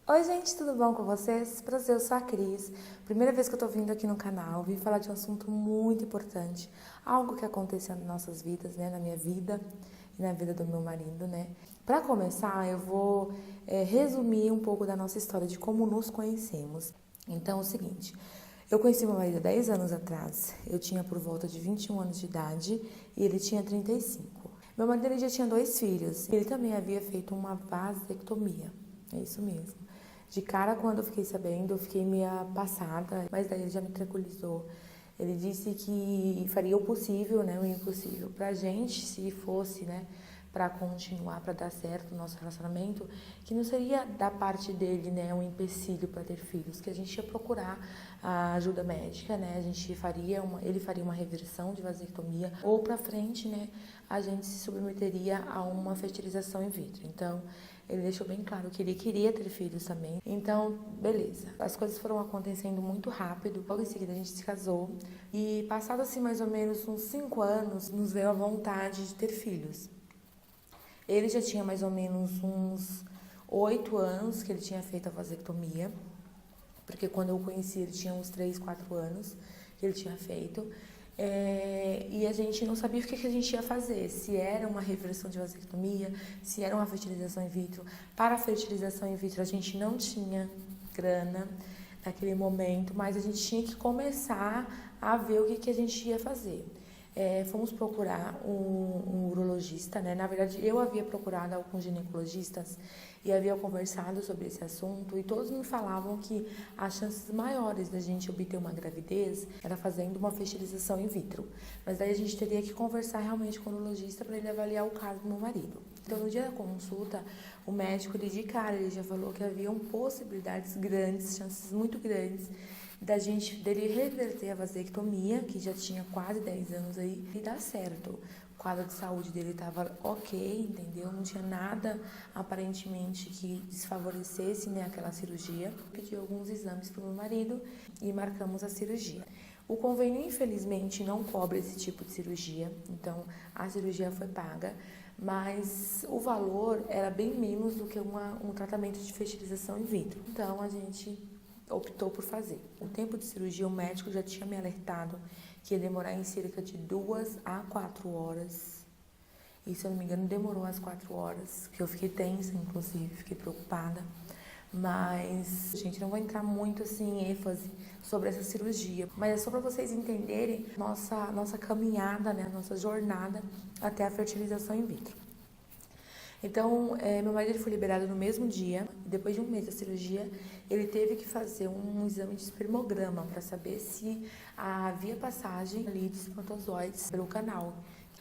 Oi gente, tudo bom com vocês? Prazer, eu sou a Cris. Primeira vez que eu tô vindo aqui no canal, vim falar de um assunto muito importante, algo que aconteceu nas nossas vidas, né, na minha vida e na vida do meu marido, né. Para começar, eu vou resumir um pouco da nossa história, de como nos conhecemos. Então, é o seguinte, eu conheci meu marido há 10 anos atrás, eu tinha por volta de 21 anos de idade e ele tinha 35. Meu marido ele já tinha 2 filhos, ele também havia feito uma vasectomia, é isso mesmo. De cara, quando eu fiquei sabendo, eu fiquei meio passada, mas daí ele já me tranquilizou. Ele disse que faria o possível, né, o impossível pra gente, se fosse, né, para continuar, para dar certo o nosso relacionamento, que não seria da parte dele, né, um empecilho para ter filhos, que a gente ia procurar a ajuda médica, né, ele faria uma reversão de vasectomia, ou para frente, né, a gente se submeteria a uma fertilização in vitro. Então, ele deixou bem claro que ele queria ter filhos também. Então, beleza. As coisas foram acontecendo muito rápido. Logo em seguida a gente se casou. E passado assim mais ou menos uns 5 anos, nos veio a vontade de ter filhos. Ele já tinha mais ou menos uns 8 anos que ele tinha feito a vasectomia. Porque quando eu o conheci ele tinha uns 3, 4 anos que ele tinha feito. E a gente não sabia o que a gente ia fazer, se era uma reversão de vasectomia, se era uma fertilização in vitro. Para a fertilização in vitro a gente não tinha grana naquele momento, mas a gente tinha que começar a ver o que a gente ia fazer. Fomos procurar um urologista, né? Na verdade, eu havia procurado alguns ginecologistas e havia conversado sobre esse assunto e todos me falavam que as chances maiores da gente obter uma gravidez era fazendo uma fertilização in vitro. Mas daí a gente teria que conversar realmente com o urologista para ele avaliar o caso do meu marido. Então, no dia da consulta, o médico, de cara, ele já falou que haviam possibilidades grandes, chances muito grandes, dele reverter a vasectomia, que já tinha quase 10 anos aí, e dar certo. O quadro de saúde dele estava ok, entendeu? Não tinha nada, aparentemente, que desfavorecesse, né, aquela cirurgia. Pedi alguns exames para o meu marido e marcamos a cirurgia. O convênio, infelizmente, não cobre esse tipo de cirurgia, então a cirurgia foi paga, mas o valor era bem menos do que um tratamento de fertilização in vitro. Então, a gente optou por fazer. O tempo de cirurgia, o médico já tinha me alertado que ia demorar em cerca de 2 a 4 horas. E, se eu não me engano, demorou as 4 horas, que eu fiquei tensa, inclusive, fiquei preocupada. Mas, gente, não vou entrar muito assim em ênfase sobre essa cirurgia, mas é só para vocês entenderem nossa caminhada, né, nossa jornada até a fertilização in vitro. Então, meu marido foi liberado no mesmo dia. Depois de um mês da cirurgia, ele teve que fazer um exame de espermograma para saber se havia passagem ali de espermatozoides pelo canal.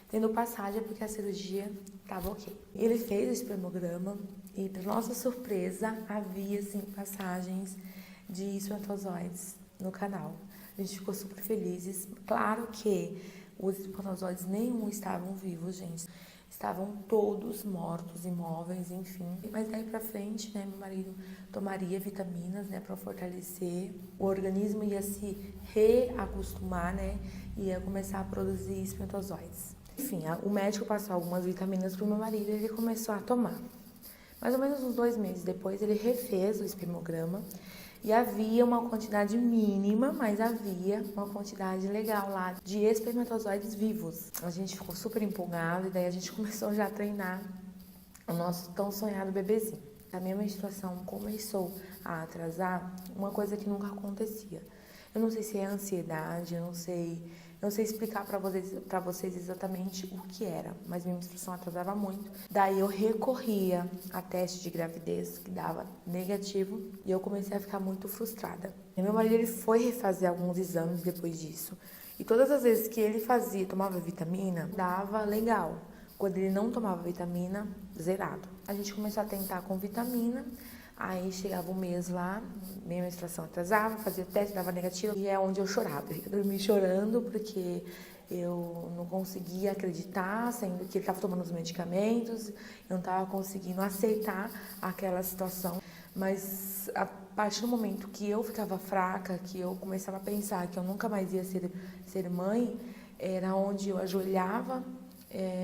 Tendo passagem é porque a cirurgia estava ok. Ele fez o espermograma e, para nossa surpresa, havia sim passagens de espermatozoides no canal. A gente ficou super felizes. Claro que os espermatozoides nenhum estavam vivos, gente. Estavam todos mortos, imóveis, enfim. Mas daí pra frente, né, meu marido tomaria vitaminas, né, para fortalecer. O organismo ia se reacostumar, né, ia começar a produzir espermatozoides. Enfim, o médico passou algumas vitaminas pro meu marido e ele começou a tomar. Mais ou menos uns 2 meses depois, ele refez o espermograma e havia uma quantidade mínima, mas havia uma quantidade legal lá de espermatozoides vivos. A gente ficou super empolgado e daí a gente começou já a treinar o nosso tão sonhado bebezinho. A minha menstruação começou a atrasar, uma coisa que nunca acontecia. Eu não sei se é ansiedade, eu não sei explicar para vocês exatamente o que era, mas minha menstruação atrasava muito. Daí eu recorria a teste de gravidez, que dava negativo, e eu comecei a ficar muito frustrada. E meu marido ele foi refazer alguns exames depois disso, e todas as vezes que ele tomava vitamina, dava legal. Quando ele não tomava vitamina, zerado. A gente começou a tentar com vitamina. Aí chegava um mês lá, minha menstruação atrasava, fazia o teste, dava negativo, e é onde eu chorava. Eu dormi chorando porque eu não conseguia acreditar, sendo que ele estava tomando os medicamentos, eu não estava conseguindo aceitar aquela situação. Mas a partir do momento que eu ficava fraca, que eu começava a pensar que eu nunca mais ia ser mãe, era onde eu ajoelhava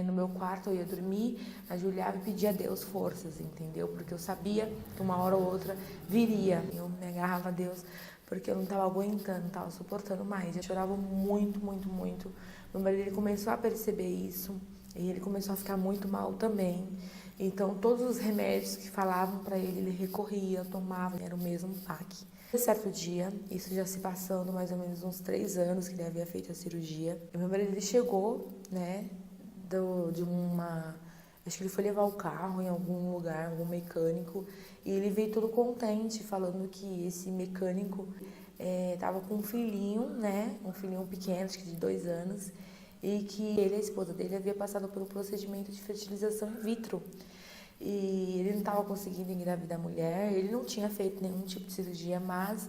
no meu quarto, eu ia dormir, ajoelhava e pedia a Deus forças, entendeu? Porque eu sabia que uma hora ou outra viria. Eu me agarrava a Deus porque eu não estava aguentando, não estava suportando mais. Eu chorava muito, muito, muito. Meu marido ele começou a perceber isso e ele começou a ficar muito mal também. Então, todos os remédios que falavam para ele recorria, tomava, era o mesmo PAC. Um certo dia, isso já se passando mais ou menos uns 3 anos que ele havia feito a cirurgia, o meu marido ele chegou, né, acho que ele foi levar o carro em algum lugar, algum mecânico, e ele veio todo contente, falando que esse mecânico estava com um filhinho, né, um filhinho pequeno, acho que de 2 anos, e que ele e a esposa dele havia passado por um procedimento de fertilização in vitro. E ele não estava conseguindo engravidar a mulher, ele não tinha feito nenhum tipo de cirurgia, mas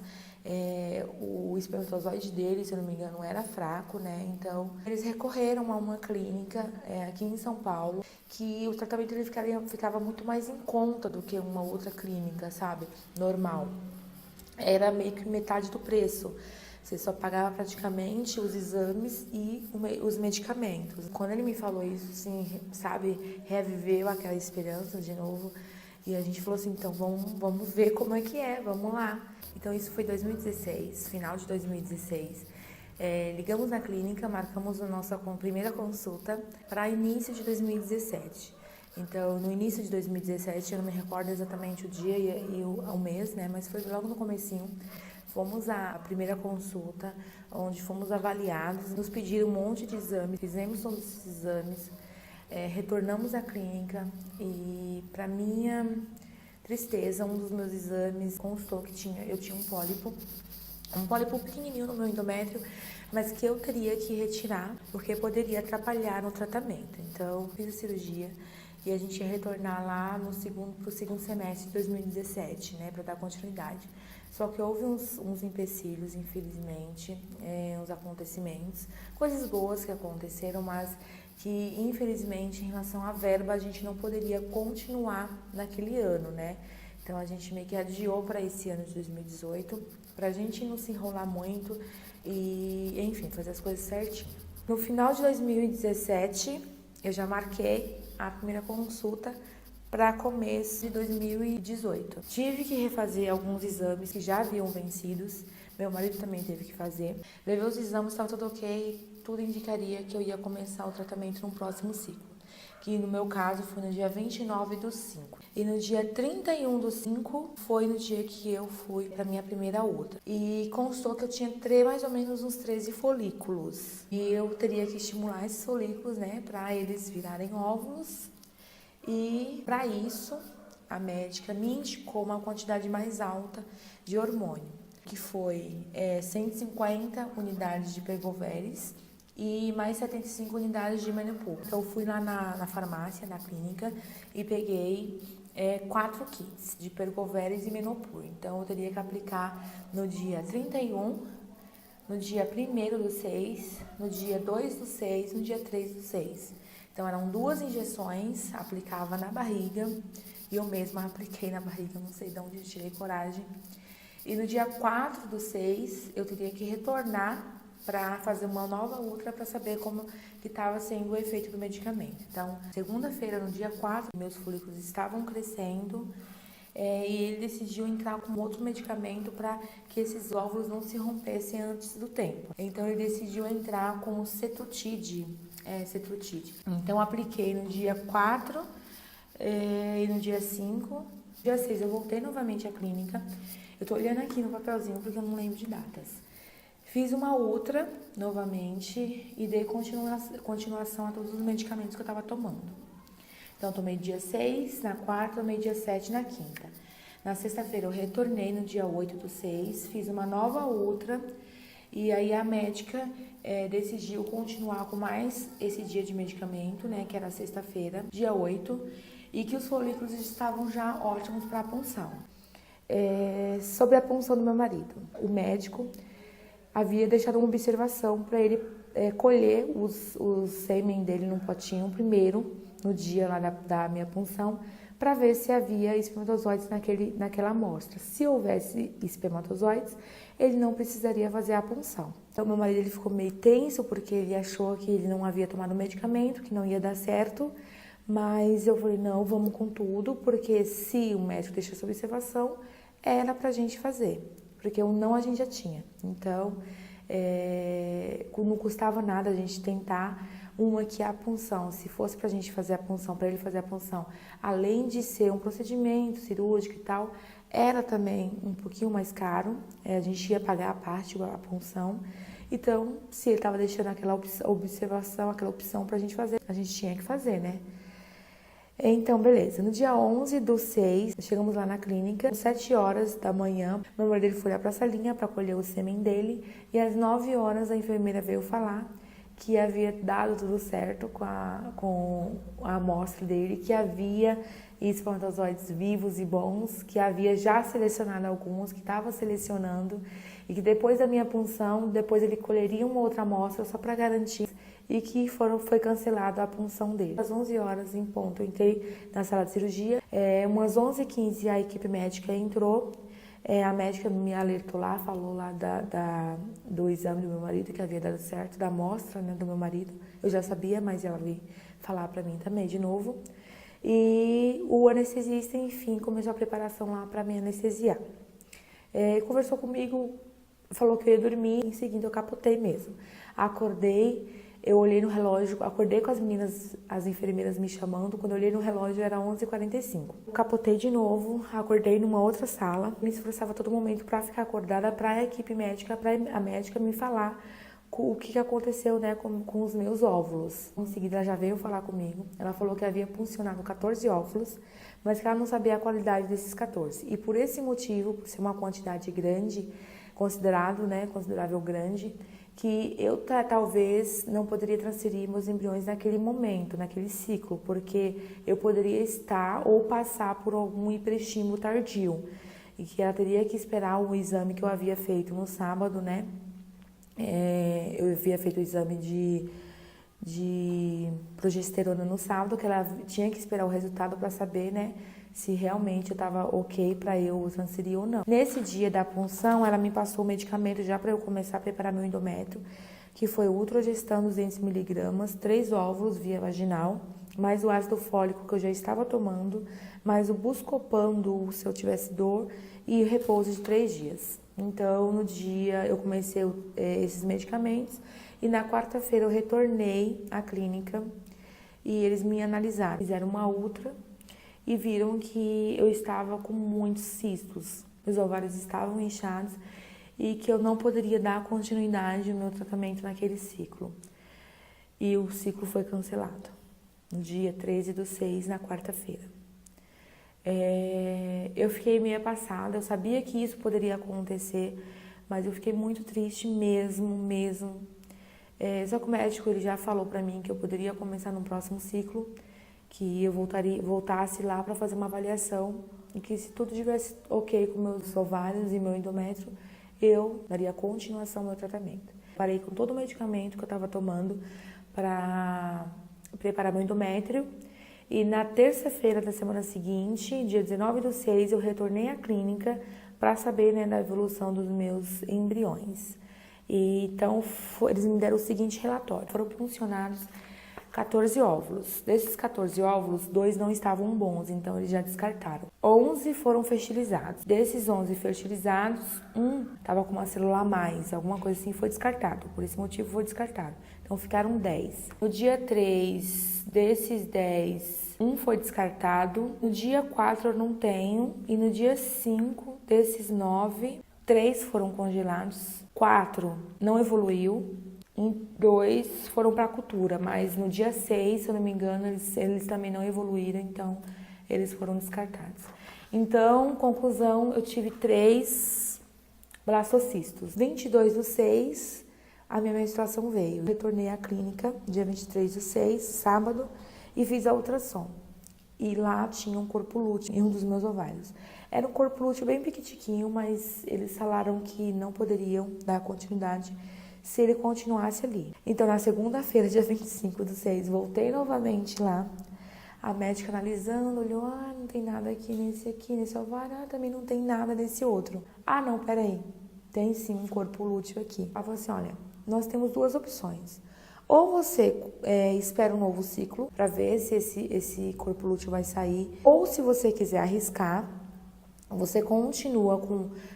o espermatozoide dele, se eu não me engano, era fraco, né? Então, eles recorreram a uma clínica aqui em São Paulo, que o tratamento ele ficava muito mais em conta do que uma outra clínica, sabe? Normal. Era meio que metade do preço. Você só pagava praticamente os exames e os medicamentos. Quando ele me falou isso, assim, sabe, reviveu aquela esperança de novo. E a gente falou assim, então vamos ver como é que é, vamos lá. Então isso foi 2016, final de 2016. Ligamos na clínica, marcamos a nossa primeira consulta para início de 2017. Então, no início de 2017, eu não me recordo exatamente o dia e o mês, né? Mas foi logo no comecinho. Fomos à primeira consulta, onde fomos avaliados, nos pediram um monte de exames, fizemos todos esses exames, retornamos à clínica e, para minha tristeza, um dos meus exames constou que eu tinha um pólipo pequenininho no meu endométrio, mas que eu teria que retirar porque poderia atrapalhar no tratamento. Então, fiz a cirurgia e a gente ia retornar lá pro segundo semestre de 2017, né, para dar continuidade. Só que houve uns empecilhos, infelizmente, uns acontecimentos, coisas boas que aconteceram, mas que, infelizmente, em relação à verba, a gente não poderia continuar naquele ano, né? Então, a gente meio que adiou para esse ano de 2018, para a gente não se enrolar muito e, enfim, fazer as coisas certinho. No final de 2017, eu já marquei a primeira consulta para começo de 2018. Tive que refazer alguns exames que já haviam vencidos, meu marido também teve que fazer. Levei os exames, estava tudo ok, tudo indicaria que eu ia começar o tratamento no próximo ciclo, que no meu caso foi no dia 29/5. E no dia 31/5 foi no dia que eu fui para minha primeira outra. E constou que eu tinha mais ou menos uns 13 folículos. E eu teria que estimular esses folículos, né, para eles virarem óvulos. E, para isso, a médica me indicou uma quantidade mais alta de hormônio, que foi 150 unidades de Pergoveris e mais 75 unidades de Menopur. Então, eu fui lá na farmácia, na clínica, e peguei 4 kits de Pergoveris e Menopur. Então, eu teria que aplicar no dia 31, no dia 1º/6, no dia 2/6, no dia 3/6. Então, eram 2 injeções, aplicava na barriga, e eu mesma apliquei na barriga, não sei de onde eu tirei coragem. E no dia 4/6, eu teria que retornar para fazer uma nova ultra para saber como que estava sendo o efeito do medicamento. Então, segunda-feira, no dia 4, meus folículos estavam crescendo, e ele decidiu entrar com outro medicamento para que esses óvulos não se rompessem antes do tempo. Então, ele decidiu entrar com o Cetrotide. Então, apliquei no dia 4 e no dia 5. Dia 6, eu voltei novamente à clínica. Eu tô olhando aqui no papelzinho porque eu não lembro de datas. Fiz uma outra novamente e dei continuação a todos os medicamentos que eu estava tomando. Então, tomei dia 6, na quarta, tomei dia 7, na quinta. Na sexta-feira, eu retornei no dia 8/6, fiz uma nova outra. E aí a médica decidiu continuar com mais esse dia de medicamento, né, que era sexta-feira, dia 8, e que os folículos estavam já ótimos para a punção. Sobre a punção do meu marido, o médico havia deixado uma observação para ele colher o sêmen dele num potinho primeiro, no dia lá da minha punção, para ver se havia espermatozoides naquela amostra. Se houvesse espermatozoides, ele não precisaria fazer a punção. Então, meu marido ele ficou meio tenso, porque ele achou que ele não havia tomado medicamento, que não ia dar certo, mas eu falei, não, vamos com tudo, porque se o médico deixasse observação, era pra gente fazer, porque o não a gente já tinha. Então, não custava nada a gente tentar uma que é a punção. Se fosse pra gente fazer a punção, para ele fazer a punção, além de ser um procedimento cirúrgico e tal, era também um pouquinho mais caro, a gente ia pagar a parte, a punção. Então, se ele estava deixando aquela observação, aquela opção pra gente fazer, a gente tinha que fazer, né? Então, beleza. No dia 11/6, chegamos lá na clínica, às 7 horas da manhã, meu marido foi lá pra salinha para colher o sêmen dele, e às 9 horas a enfermeira veio falar que havia dado tudo certo com a amostra dele, que havia espermatozoides vivos e bons, que havia já selecionado alguns, que estava selecionando, e que depois da minha punção, depois ele colheria uma outra amostra só para garantir, e que foi cancelada a punção dele. Às 11 horas em ponto, eu entrei na sala de cirurgia, umas 11h15 a equipe médica entrou, a médica me alertou lá, falou lá do exame do meu marido, que havia dado certo, da amostra, né, do meu marido. Eu já sabia, mas ela veio falar para mim também de novo. E o anestesista, enfim, começou a preparação lá para me anestesiar. Conversou comigo, falou que eu ia dormir, em seguida eu capotei mesmo. Acordei, eu olhei no relógio, acordei com as meninas, as enfermeiras me chamando, quando eu olhei no relógio era 11h45. Eu capotei de novo, acordei numa outra sala, me esforçava a todo momento para ficar acordada, para a equipe médica, para a médica me falar o que aconteceu, né, com os meus óvulos. Em seguida ela já veio falar comigo, ela falou que havia puncionado 14 óvulos, mas que ela não sabia a qualidade desses 14. E por esse motivo, por ser uma quantidade grande, considerável grande, que eu talvez não poderia transferir meus embriões naquele momento, naquele ciclo, porque eu poderia estar ou passar por algum hiperestímulo tardio, e que ela teria que esperar o exame que eu havia feito no sábado, né? Eu havia feito o exame de progesterona no sábado, que ela tinha que esperar o resultado para saber, né, se realmente eu estava ok para eu transferir ou não. Nesse dia da punção, ela me passou o medicamento já para eu começar a preparar meu endométrio, que foi o Ultrogestan 200mg, 3 óvulos via vaginal, mais o ácido fólico que eu já estava tomando, mais o Buscopan se eu tivesse dor, e repouso de 3 dias. Então, no dia eu comecei esses medicamentos, e na quarta-feira eu retornei à clínica e eles me analisaram, fizeram uma ultra e viram que eu estava com muitos cistos, meus ovários estavam inchados e que eu não poderia dar continuidade no meu tratamento naquele ciclo. E o ciclo foi cancelado, no dia 13/6, na quarta-feira. Eu fiquei meio passada, eu sabia que isso poderia acontecer, mas eu fiquei muito triste mesmo. Só que o médico ele já falou pra mim que eu poderia começar no próximo ciclo, que eu voltasse lá para fazer uma avaliação e que se tudo estivesse ok com meus ovários e meu endométrio, eu daria continuação ao meu tratamento. Parei com todo o medicamento que eu estava tomando para preparar meu endométrio e na terça-feira da semana seguinte, dia 19/6, eu retornei à clínica para saber, né, da evolução dos meus embriões. Então, eles me deram o seguinte relatório. Foram puncionados 14 óvulos. Desses 14 óvulos, 2 não estavam bons, então eles já descartaram. 11 foram fertilizados. Desses 11 fertilizados, um estava com uma célula a mais, alguma coisa assim, foi descartado. Por esse motivo foi descartado. Então ficaram 10. No dia 3, desses 10, um foi descartado. No dia 4 eu não tenho. E no dia 5, desses 9, 3 foram congelados. 4 não evoluiu. 2 foram para a cultura, mas no dia 6, se eu não me engano, eles também não evoluíram, então eles foram descartados. Então, conclusão, eu tive 3 blastocistos. 22/6, a minha menstruação veio. Eu retornei à clínica, dia 23/6, sábado, e fiz a ultrassom. E lá tinha um corpo lúteo em um dos meus ovários. Era um corpo lúteo bem pequitiquinho, mas eles falaram que não poderiam dar continuidade se ele continuasse ali. Então, na segunda-feira, dia 25/6, voltei novamente lá. A médica analisando, olhou, não tem nada aqui, nesse ovário, também não tem nada nesse outro. Não, peraí, tem sim um corpo lúteo aqui. Ela falou assim, olha, nós temos duas opções. Ou você espera um novo ciclo para ver se esse corpo lúteo vai sair, ou se você quiser arriscar, você continua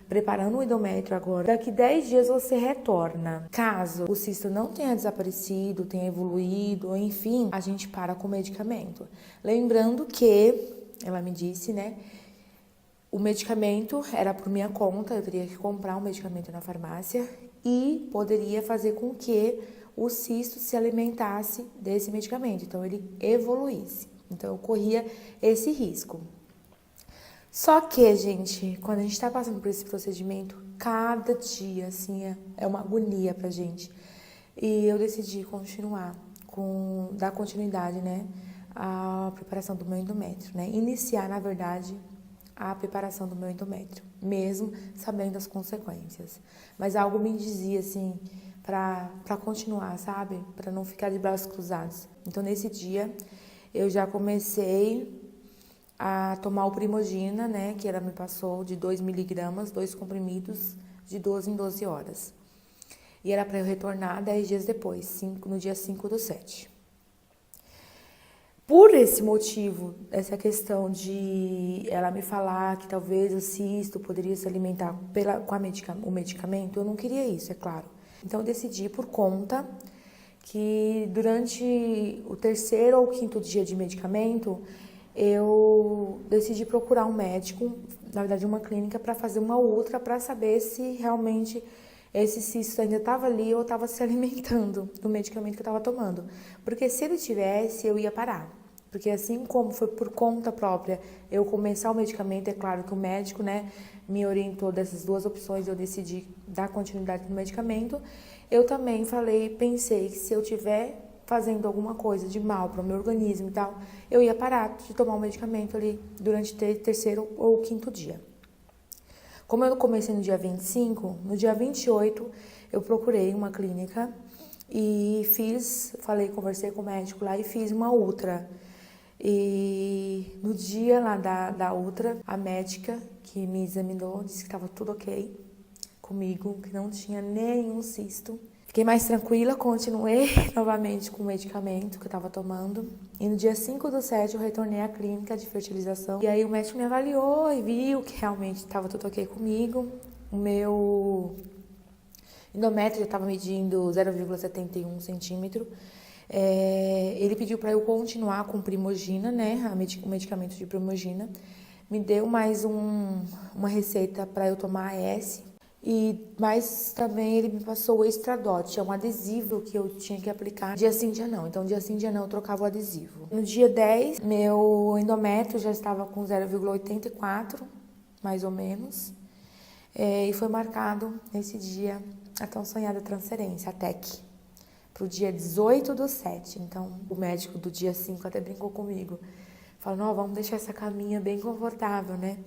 preparando o endométrio agora. Daqui 10 dias você retorna. Caso o cisto não tenha desaparecido, tenha evoluído, enfim, a gente para com o medicamento. Lembrando que, ela me disse, né, o medicamento era por minha conta, eu teria que comprar um medicamento na farmácia e poderia fazer com que o cisto se alimentasse desse medicamento, então ele evoluísse. Então eu corria esse risco. Só que, gente, quando a gente tá passando por esse procedimento, cada dia, assim, é uma agonia pra gente. E eu decidi dar continuidade, né, à preparação do meu endométrio, né? Iniciar, na verdade, a preparação do meu endométrio, mesmo sabendo as consequências. Mas algo me dizia, assim, pra continuar, sabe? Pra não ficar de braços cruzados. Então, nesse dia, eu já comecei a tomar o Primogina, né, que ela me passou de 2 miligramas, 2 comprimidos, de 12 em 12 horas. E era para eu retornar 10 dias depois, no dia 5/7. Por esse motivo, essa questão de ela me falar que talvez o cisto poderia se alimentar com o medicamento, eu não queria isso, é claro. Então eu decidi por conta que durante o 3º ou 5º dia de medicamento, eu decidi procurar um médico, na verdade uma clínica, para fazer uma ultra para saber se realmente esse cisto ainda estava ali ou estava se alimentando do medicamento que eu estava tomando. Porque se ele tivesse, eu ia parar. Porque assim como foi por conta própria eu começar o medicamento, é claro que o médico, né, me orientou dessas duas opções, eu decidi dar continuidade no medicamento. Eu também pensei que se eu tiver fazendo alguma coisa de mal para o meu organismo e tal, eu ia parar de tomar o medicamento ali durante o 3º ou 5º dia. Como eu comecei no dia 25, no dia 28 eu procurei uma clínica e conversei com o médico lá e fiz uma ultra. E no dia lá da ultra, a médica que me examinou disse que estava tudo ok comigo, que não tinha nenhum cisto. Fiquei mais tranquila, continuei novamente com o medicamento que eu estava tomando. E no dia 5/7 eu retornei à clínica de fertilização. E aí o médico me avaliou e viu que realmente estava tudo ok comigo. O meu endométrio já estava medindo 0,71 centímetro. Ele pediu para eu continuar com Primogina, né, o medicamento de Primogina. Me deu mais uma receita para eu tomar AS. Mas também ele me passou o Extradot, é um adesivo que eu tinha que aplicar dia sim, dia não. Então, dia sim, dia não, eu trocava o adesivo. No dia 10, meu endométrio já estava com 0,84, mais ou menos. E foi marcado nesse dia a tão sonhada transferência, a TEC, para o dia 18/7. Então, o médico do dia 5 até brincou comigo. Falou, não, vamos deixar essa caminha bem confortável, né?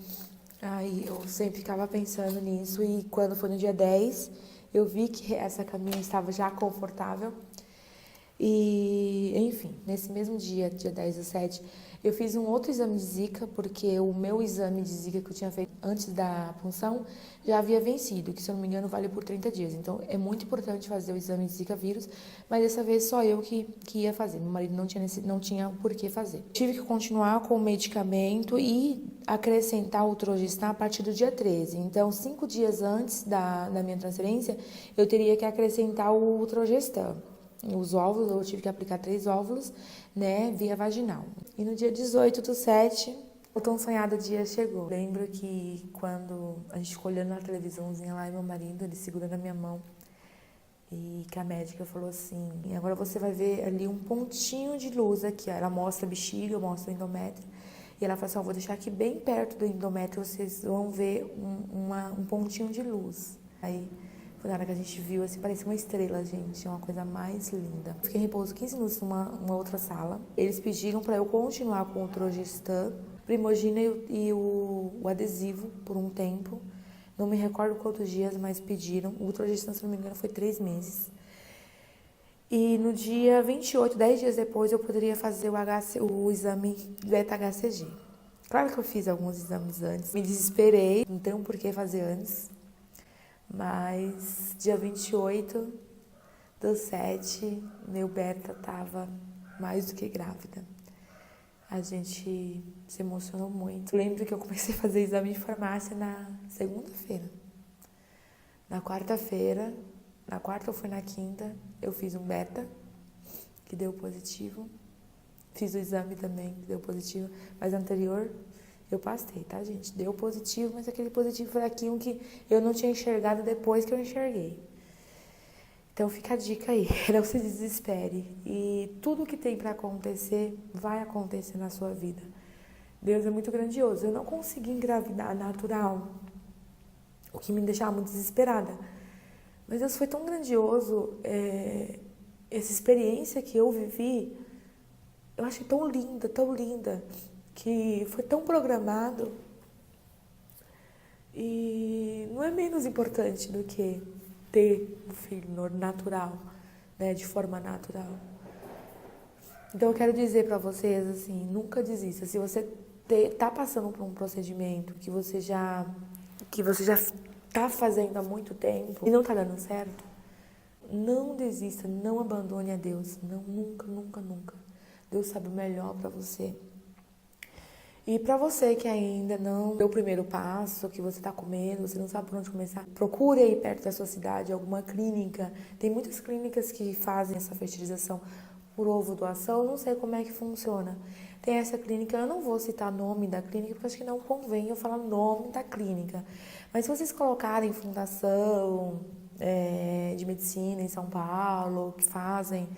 Aí eu sempre ficava pensando nisso e quando foi no dia 10, eu vi que essa caminha estava já confortável. E, enfim, nesse mesmo dia 10/7, eu fiz um outro exame de zika, porque o meu exame de zika que eu tinha feito antes da punção já havia vencido, que se eu não me engano vale por 30 dias. Então é muito importante fazer o exame de zika vírus, mas dessa vez só eu que ia fazer. Meu marido não tinha por que fazer. Tive que continuar com o medicamento e acrescentar o Trogestan a partir do dia 13. Então, 5 dias antes da minha transferência, eu teria que acrescentar o Trogestan. Os óvulos, eu tive que aplicar 3 óvulos, né, via vaginal. E no dia 18/7, o tão sonhado dia chegou. Lembro que quando a gente ficou olhando na televisãozinha lá e meu marido, ele segurando a minha mão, e que a médica falou assim, agora você vai ver ali um pontinho de luz aqui, ó. Ela mostra a bexiga, eu mostro o endométrio, e ela falou assim, vou deixar aqui bem perto do endométrio, vocês vão ver um pontinho de luz. Aí, na hora que a gente viu, assim, parecia uma estrela, gente, uma coisa mais linda. Fiquei em repouso 15 minutos numa outra sala. Eles pediram para eu continuar com o Trogestan, Primogina e o adesivo por um tempo. Não me recordo quantos dias, mas pediram. O Trogestan, se não me engano, foi 3 meses. E no dia 28, 10 dias depois, eu poderia fazer o exame beta-HCG. Claro que eu fiz alguns exames antes, me desesperei, não tem por que fazer antes. Mas dia 28/7, meu beta estava mais do que grávida. A gente se emocionou muito. Lembro que eu comecei a fazer exame de farmácia na segunda-feira. Na quarta-feira, na quarta ou foi na quinta, eu fiz um beta, que deu positivo. Fiz o exame também, que deu positivo. Mas anterior, eu passei, tá, gente? Deu positivo, mas aquele positivo foi aquilo que eu não tinha enxergado depois que eu enxerguei. Então fica a dica aí, não se desespere. E tudo que tem para acontecer, vai acontecer na sua vida. Deus é muito grandioso. Eu não consegui engravidar natural, o que me deixava muito desesperada. Mas Deus foi tão grandioso, essa experiência que eu vivi, eu achei tão linda, que foi tão programado. E não é menos importante do que ter um filho natural, né, de forma natural. Então eu quero dizer para vocês assim, nunca desista. Se você tá passando por um procedimento que você já tá fazendo há muito tempo e não tá dando certo, não desista, não abandone a Deus, não, nunca, nunca, nunca. Deus sabe o melhor para você. E para você que ainda não deu o primeiro passo, que você está com medo, você não sabe por onde começar, procure aí perto da sua cidade alguma clínica. Tem muitas clínicas que fazem essa fertilização por ovo doação, eu não sei como é que funciona. Tem essa clínica, eu não vou citar o nome da clínica, porque acho que não convém eu falar o nome da clínica. Mas se vocês colocarem fundação de medicina em São Paulo, que fazem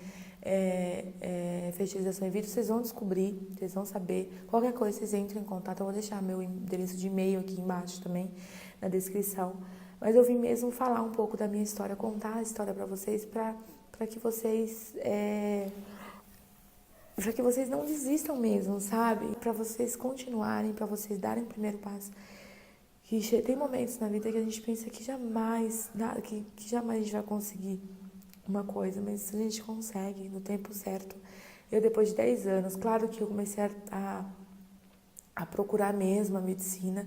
fertilização in vitro, vocês vão descobrir, vocês vão saber. Qualquer coisa, vocês entrem em contato. Eu vou deixar meu endereço de e-mail aqui embaixo também, na descrição. Mas eu vim mesmo falar um pouco da minha história, contar a história para vocês, para que vocês não desistam mesmo, sabe? Para vocês continuarem, para vocês darem o primeiro passo. Que tem momentos na vida que a gente pensa que jamais a gente vai conseguir uma coisa, mas a gente consegue no tempo certo. Eu, depois de 10 anos, claro que eu comecei a procurar mesmo a medicina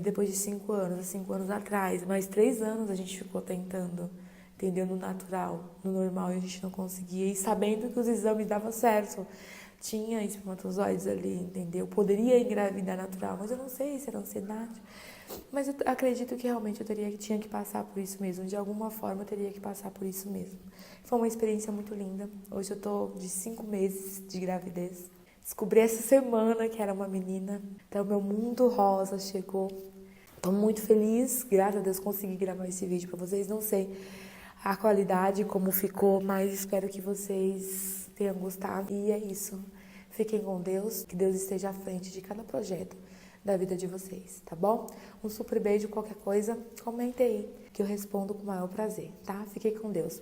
depois de 5 anos atrás, mas 3 anos a gente ficou tentando, entendeu? No natural, no normal, e a gente não conseguia, e sabendo que os exames davam certo, tinha espermatozoides ali, entendeu? Poderia engravidar natural, mas eu não sei se era ansiedade. Mas eu acredito que realmente eu tinha que passar por isso mesmo. De alguma forma eu teria que passar por isso mesmo. Foi uma experiência muito linda. Hoje eu tô de 5 meses de gravidez. Descobri essa semana que era uma menina. Então meu mundo rosa chegou. Tô muito feliz. Graças a Deus consegui gravar esse vídeo pra vocês. Não sei a qualidade, como ficou, mas espero que vocês tenham gostado. E é isso. Fiquem com Deus. Que Deus esteja à frente de cada projeto da vida de vocês, tá bom? Um super beijo, qualquer coisa, comente aí, que eu respondo com o maior prazer, tá? Fiquem com Deus.